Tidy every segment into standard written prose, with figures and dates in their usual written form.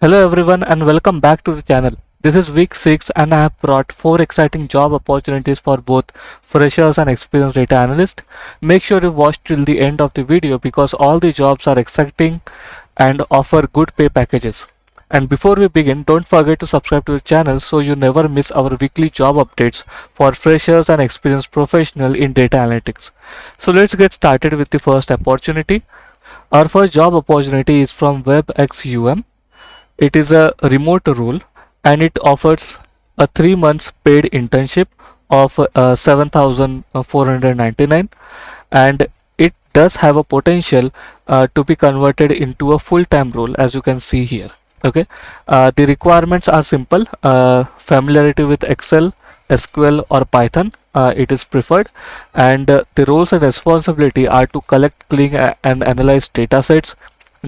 Hello everyone and welcome back to the channel. This is week 6 and I have brought 4 exciting job opportunities for both freshers and experienced data analysts. Make sure you watch till the end of the video because all the jobs are exciting and offer good pay packages. And before we begin, don't forget to subscribe to the channel so you never miss our weekly job updates for freshers and experienced professionals in data analytics. So let's get started with the first opportunity. Our first job opportunity is from WebXUM. It is a remote role and it offers a 3 months paid internship of 7,499, and it does have a potential to be converted into a full-time role, as you can see here. Okay, the requirements are simple. Familiarity with Excel, SQL or Python, it is preferred, and the roles and responsibility are to collect, clean and analyze data sets,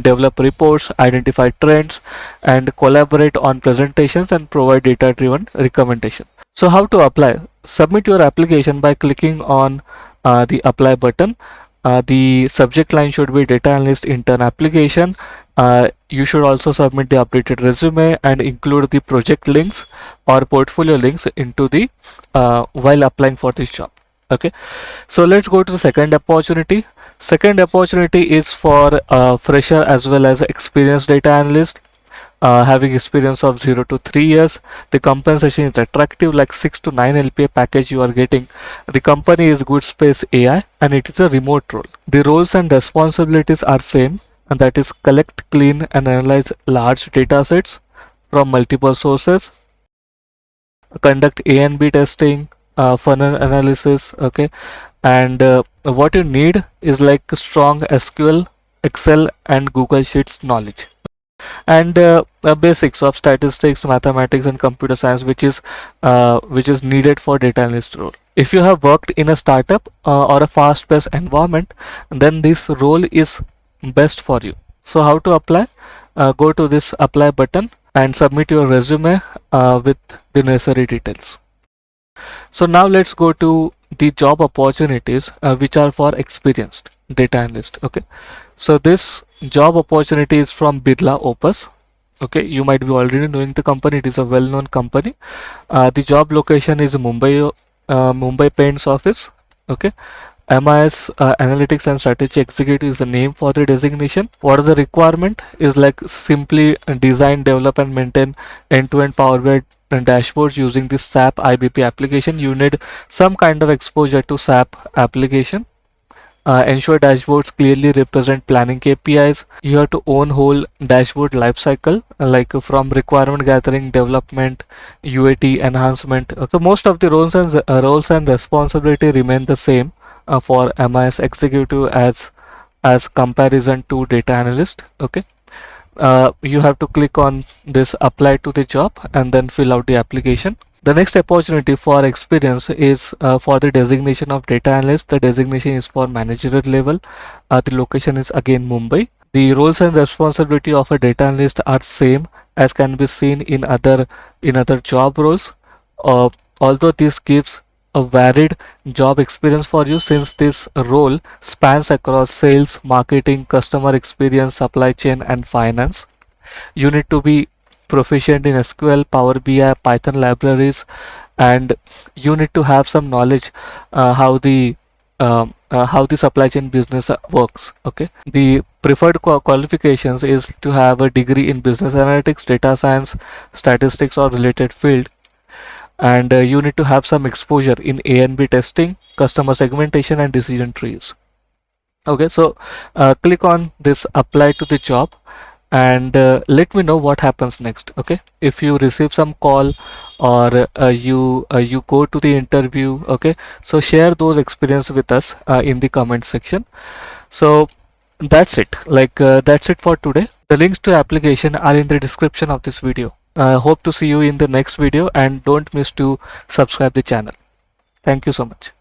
develop reports, identify trends, and collaborate on presentations and provide data-driven recommendation. So how to apply? Submit your application by clicking on the apply button. The subject line should be data analyst intern application. You should also submit the updated resume and include the project links or portfolio links into the while applying for this job. Okay, so let's go to the second opportunity. Second opportunity is for fresher as well as experienced data analyst having experience of 0 to 3 years. The compensation is attractive, like 6 to 9 LPA package you are getting. The company is Good Space AI and it is a remote role. The roles and responsibilities are same, and that is collect, clean and analyze large data sets from multiple sources, conduct A and B testing, funnel analysis. Okay, and what you need is like strong SQL, Excel and Google Sheets knowledge, and basics of statistics, mathematics and computer science, which is needed for data analyst role. If you have worked in a startup or a fast-paced environment, then this role is best for you. So how to apply? Go to this apply button and submit your resume with the necessary details. So now let's go to the job opportunities which are for experienced data analyst. Okay, so this job opportunity is from Birla Opus. Okay, you might be already knowing the company. It is a well-known company. The job location is Mumbai Paints office. Okay, MIS Analytics and Strategy Executive is the name for the designation. What is the requirement? Is like simply design, develop and maintain end-to-end Power BI and dashboards using this SAP IBP application. You need some kind of exposure to SAP application. Ensure dashboards clearly represent planning KPIs. You have to own whole dashboard lifecycle, like from requirement gathering, development, UAT, enhancement. So most of the roles and responsibility remain the same for MIS executive as comparison to data analyst. Okay, you have to click on this apply to the job and then fill out the application. The next opportunity for experience is for the designation of data analyst. The designation is for managerial level. The location is again Mumbai. The roles and responsibility of a data analyst are same as can be seen in other job roles. Although this gives a varied job experience for you, since this role spans across sales, marketing, customer experience, supply chain and finance. You need to be proficient in SQL, Power BI, Python libraries, and you need to have some knowledge how the supply chain business works. Okay, the preferred qualifications is to have a degree in business analytics, data science, statistics or related field, and you need to have some exposure in A and B testing, customer segmentation and decision trees. Okay, so click on this apply to the job and let me know what happens next. Okay, if you receive some call or you go to the interview. Okay, so share those experience with us in the comment section. So that's it, that's it for today. The links to application are in the description of this video. Hope to see you in the next video and don't miss to subscribe the channel. Thank you so much.